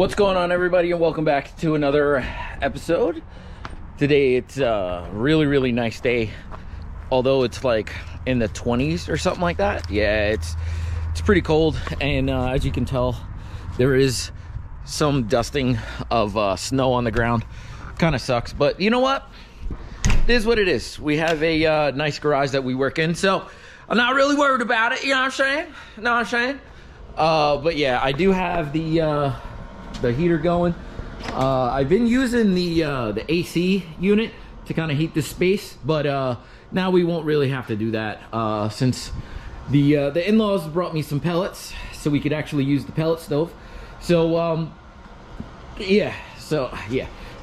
What's going on, everybody, and welcome back to another episode. Today it's a really nice day, although it's like in the 20s or something like that. Yeah, it's pretty cold, and as you can tell, there is some dusting of snow on the ground. Kind of sucks, but you know what? It is what it is. We have a nice garage that we work in, so I'm not really worried about it. You know what I'm saying? But yeah, I do have the heater going. I've been using the AC unit to kind of heat this space, but now we won't really have to do that since the in-laws brought me some pellets, so we could actually use the pellet stove. So yeah,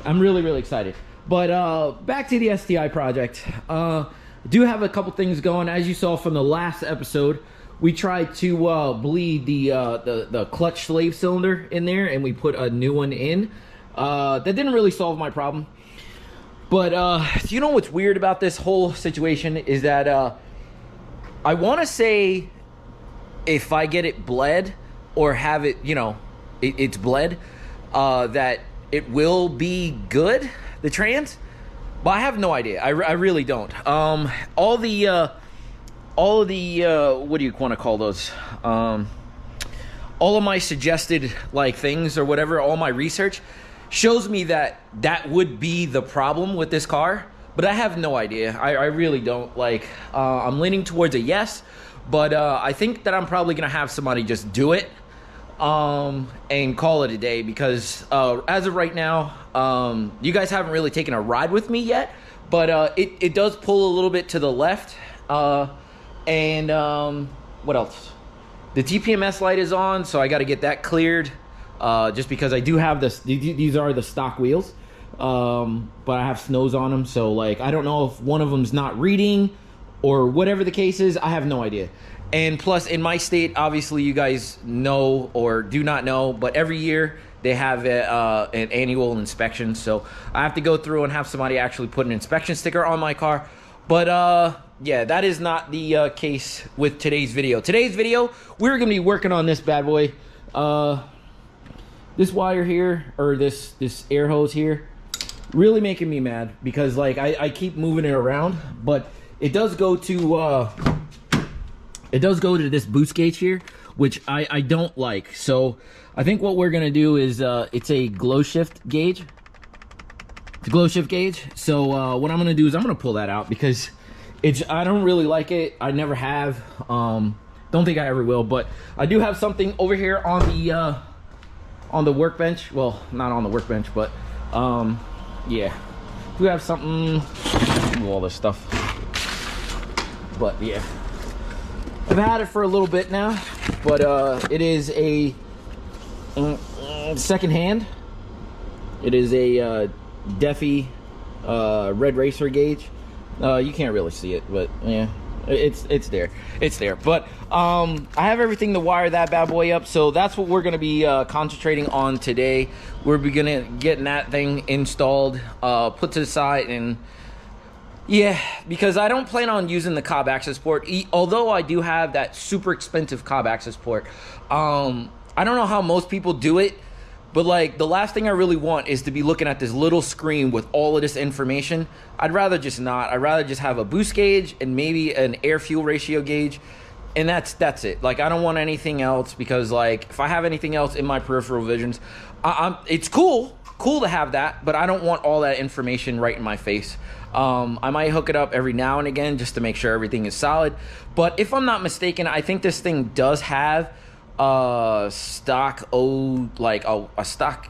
I'm really excited. But back to the STI project. Do have a couple things going. As you saw from the last episode, we tried to bleed the clutch slave cylinder in there, and we put a new one in. That didn't really solve my problem. But you know what's weird about this whole situation is that I want to say if I get it bled or have it, you know, it's bled, that it will be good, the trans. But I have no idea. I really don't. All of the what do you want to call those, all of my suggested like things or whatever, all my research shows me that would be the problem with this car, but I have no idea. I really don't. Like, I'm leaning towards a yes, but I think that I'm probably gonna have somebody just do it and call it a day, because as of right now, you guys haven't really taken a ride with me yet, but it does pull a little bit to the left. And what else? The TPMS light is on, so I got to get that cleared, just because I do have this. These are the stock wheels, but I have snows on them, so like I don't know if one of them's not reading or whatever the case is. I have no idea. And plus, in my state, obviously you guys know or do not know, but every year they have an annual inspection, so I have to go through and have somebody actually put an inspection sticker on my car. But yeah, that is not the case with today's video. Today's video, we're gonna be working on this bad boy. This wire here, or this air hose here, really making me mad, because like I keep moving it around, but it does go to this boost gauge here, which I don't like. So I think what we're gonna do is it's a glow shift gauge. It's a glow shift gauge. So what I'm gonna do is I'm gonna pull that out, because I don't really like it. I never have. Don't think I ever will. But I do have something over here on the workbench. Well, not on the workbench, but yeah, we have something. All this stuff. But yeah, I've had it for a little bit now. But it is a second hand. It is a Defi red racer gauge. You can't really see it, but yeah, it's there. But I have everything to wire that bad boy up, so that's what we're gonna be concentrating on today. We're gonna getting that thing installed, put to the side, and yeah, because I don't plan on using the Cobb access port, although I do have that super expensive Cobb access port. I don't know how most people do it, but like the last thing I really want is to be looking at this little screen with all of this information. I'd rather just not. I'd rather just have a boost gauge and maybe an air fuel ratio gauge, and that's it. Like, I don't want anything else, because like if I have anything else in my peripheral visions, it's cool to have that, but I don't want all that information right in my face. I might hook it up every now and again just to make sure everything is solid. But if I'm not mistaken, I think this thing does have stock stock,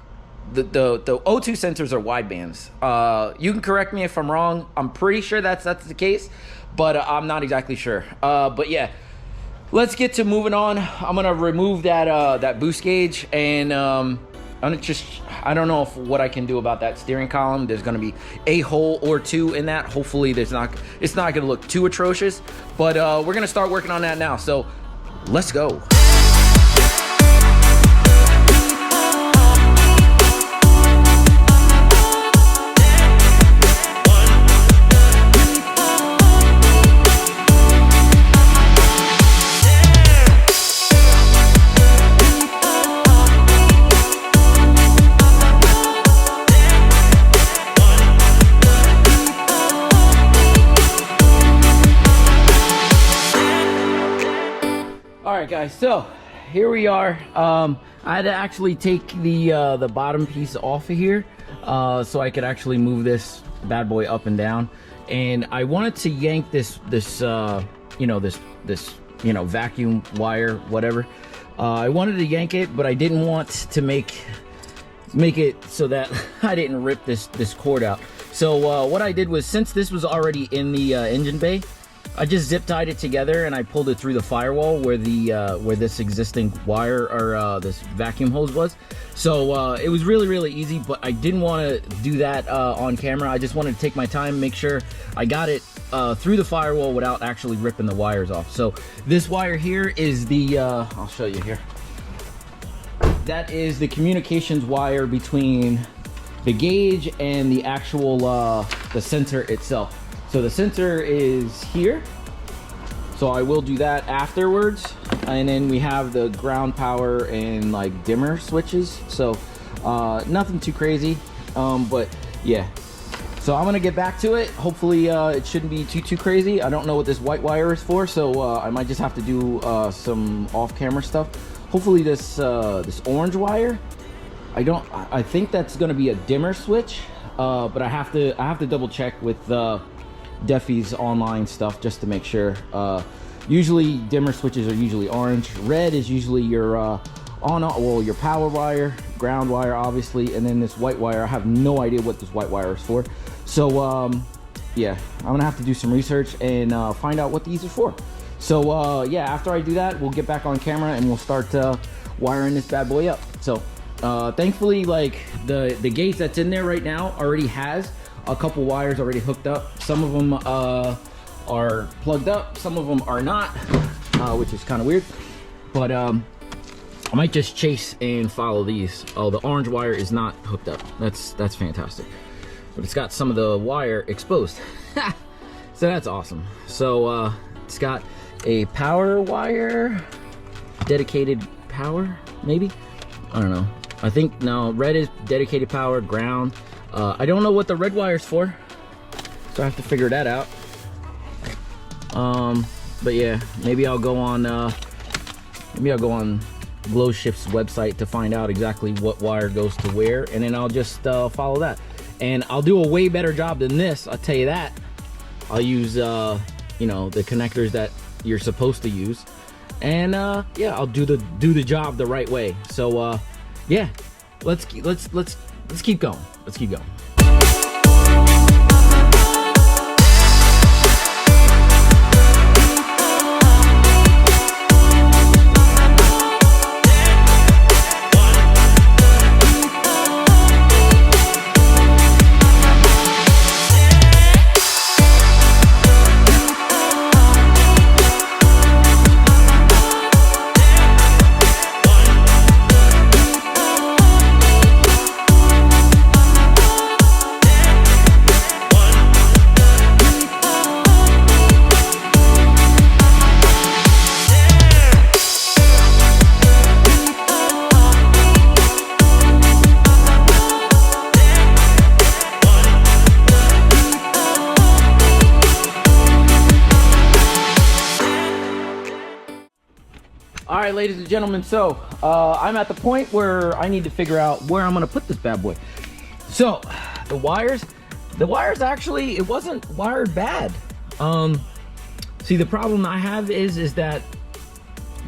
the O2 sensors are widebands. You can correct me if I'm wrong. I'm pretty sure that's the case, but I'm not exactly sure. But yeah, let's get to moving on. I'm gonna remove that boost gauge, and I don't know what I can do about that steering column. There's gonna be a hole or two in that. Hopefully it's not gonna look too atrocious, but we're gonna start working on that now. So let's go. guys, so here we are. I had to actually take the bottom piece off of here so I could actually move this bad boy up and down. And I wanted to yank this vacuum wire, whatever. I wanted to yank it, but I didn't want to make it so that I didn't rip this cord out. So what I did was, since this was already in the engine bay, I just zip tied it together and I pulled it through the firewall where this existing wire or this vacuum hose was. So it was really easy, but I didn't want to do that on camera. I just wanted to take my time, make sure I got it through the firewall without actually ripping the wires off. So this wire here is the I'll show you here. That is the communications wire between the gauge and the actual the sensor itself. So the sensor is here, so I will do that afterwards. And then we have the ground power and like dimmer switches, so nothing too crazy, but yeah. So I'm gonna get back to it. Hopefully it shouldn't be too crazy. I don't know what this white wire is for, so I might just have to do some off-camera stuff. Hopefully this this orange wire, I think that's gonna be a dimmer switch, but I have to double check with Defi's online stuff just to make sure. Usually dimmer switches are usually orange. Red is usually your your power wire, ground wire obviously, and then this white wire, I have no idea what this white wire is for. So yeah, I'm gonna have to do some research and find out what these are for. So yeah, after I do that, we'll get back on camera and we'll start wiring this bad boy up. So thankfully, like the gauge that's in there right now already has a couple wires already hooked up. Some of them are plugged up, some of them are not, which is kind of weird. But I might just chase and follow these. Oh, the orange wire is not hooked up. That's fantastic. But it's got some of the wire exposed. So that's awesome. So it's got a power wire, dedicated power, maybe? I don't know. I think, no, red is dedicated power, ground. I don't know what the red wire's for, so I have to figure that out. But yeah, maybe I'll go on Glow Shift's website to find out exactly what wire goes to where, and then I'll just follow that. And I'll do a way better job than this, I'll tell you that. I'll use the connectors that you're supposed to use, and yeah, I'll do the job the right way. So yeah, let's keep going. Let's keep going. All right, ladies and gentlemen, so I'm at the point where I need to figure out where I'm gonna put this bad boy. So the wires actually, it wasn't wired bad. See, the problem I have is that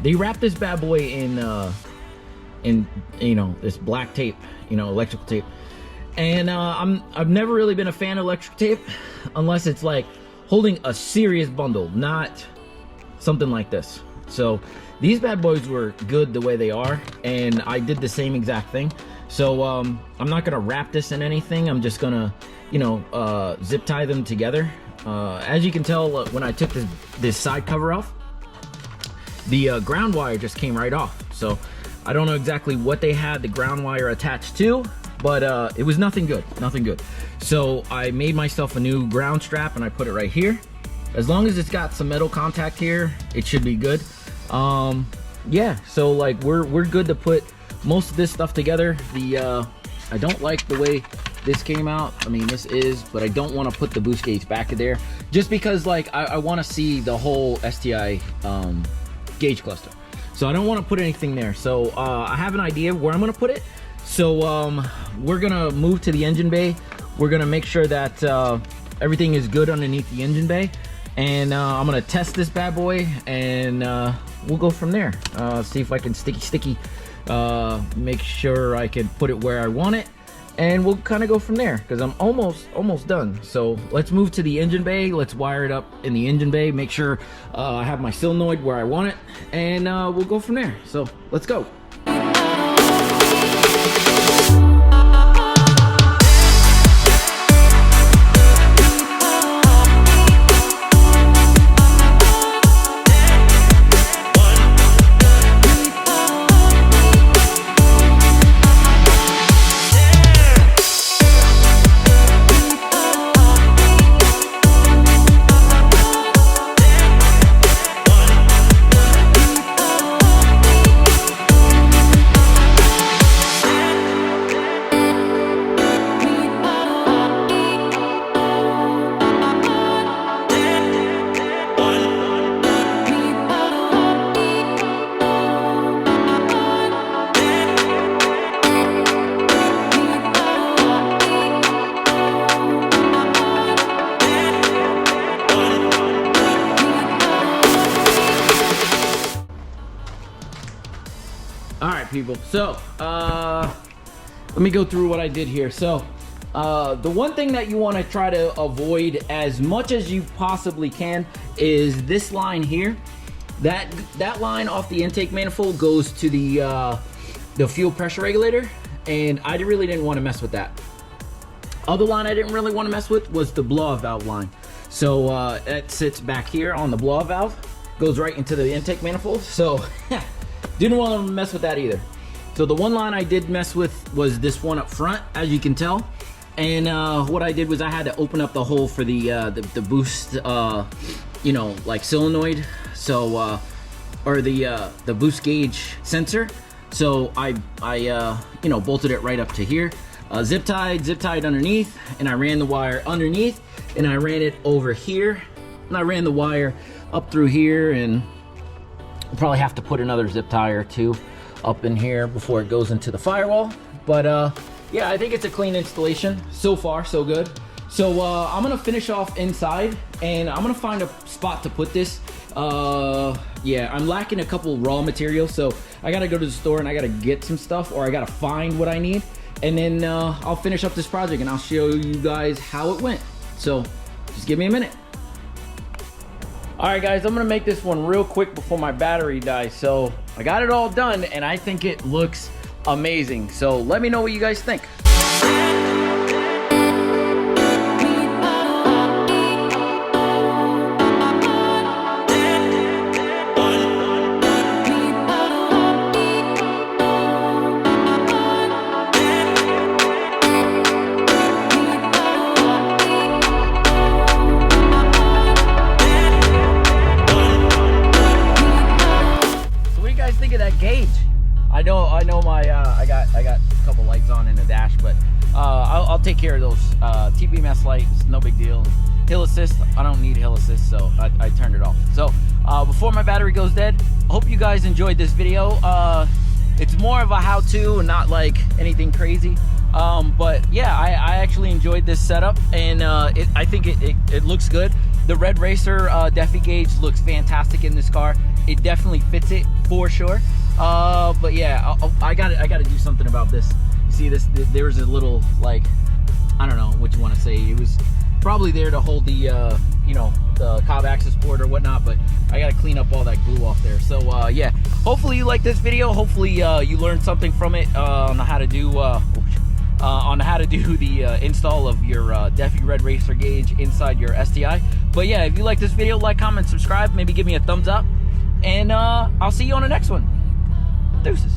they wrap this bad boy in this black tape, electrical tape, and I've never really been a fan of electric tape unless it's like holding a serious bundle, not something like this. So these bad boys were good the way they are, and I did the same exact thing. So I'm not gonna wrap this in anything. I'm just gonna zip tie them together. As you can tell, when I took this side cover off, the ground wire just came right off. So I don't know exactly what they had the ground wire attached to, but it was nothing good. So I made myself a new ground strap and I put it right here. As long as it's got some metal contact here, it should be good. Yeah, so like we're good to put most of this stuff together. I don't like the way this came out. I mean, this is, but I don't want to put the boost gauge back in there just because like I want to see the whole STI gauge cluster. So I don't want to put anything there. So I have an idea where I'm going to put it. So we're going to move to the engine bay. We're going to make sure that everything is good underneath the engine bay. And I'm going to test this bad boy, and we'll go from there. See if I can sticky make sure I can put it where I want it, and we'll kind of go from there, because I'm almost done. So let's move to the engine bay. Let's wire it up in the engine bay, make sure I have my solenoid where I want it, and we'll go from there. So let's go. Alright people, so let me go through what I did here. So the one thing that you want to try to avoid as much as you possibly can is this line here. That line off the intake manifold goes to the fuel pressure regulator, and I really didn't want to mess with that. Other line I didn't really want to mess with was the blow-off valve line. So it sits back here on the blow-off valve, goes right into the intake manifold. So didn't want to mess with that either. So the one line I did mess with was this one up front, as you can tell. And what I did was I had to open up the hole for the boost, you know, like solenoid. So or the boost gauge sensor. So I you know, bolted it right up to here. Zip tied underneath, and I ran the wire underneath, and I ran it over here, and I ran the wire up through here, and I'll probably have to put another zip tie or two up in here before it goes into the firewall. But yeah, I think it's a clean installation. So far, so good. So I'm gonna finish off inside, and I'm gonna find a spot to put this. Yeah, I'm lacking a couple raw materials, so I gotta go to the store and I gotta get some stuff, or I gotta find what I need, and then I'll finish up this project and I'll show you guys how it went. So just give me a minute. All right guys, I'm gonna make this one real quick before my battery dies. So I got it all done, and I think it looks amazing. So let me know what you guys think. Gauge. I know my I got a couple lights on in the dash, but I'll take care of those. TPMS light, it's no big deal. Hill assist, I don't need hill assist, so I turned it off. So before my battery goes dead, I hope you guys enjoyed this video. It's more of a how-to and not like anything crazy, but yeah, I actually enjoyed this setup, and I think it looks good. The Red Racer Defi gauge looks fantastic in this car. It definitely fits it for sure. But yeah, I gotta do something about this. You see this? There was a little, like, I don't know what you want to say. It was probably there to hold the you know, the cob access port or whatnot, but I gotta clean up all that glue off there. So yeah, hopefully you like this video. Hopefully you learned something from it on how to do the install of your Defi Red Racer gauge inside your STI. But yeah, if you like this video, like, comment, subscribe, maybe give me a thumbs up, and I'll see you on the next one. Deuces.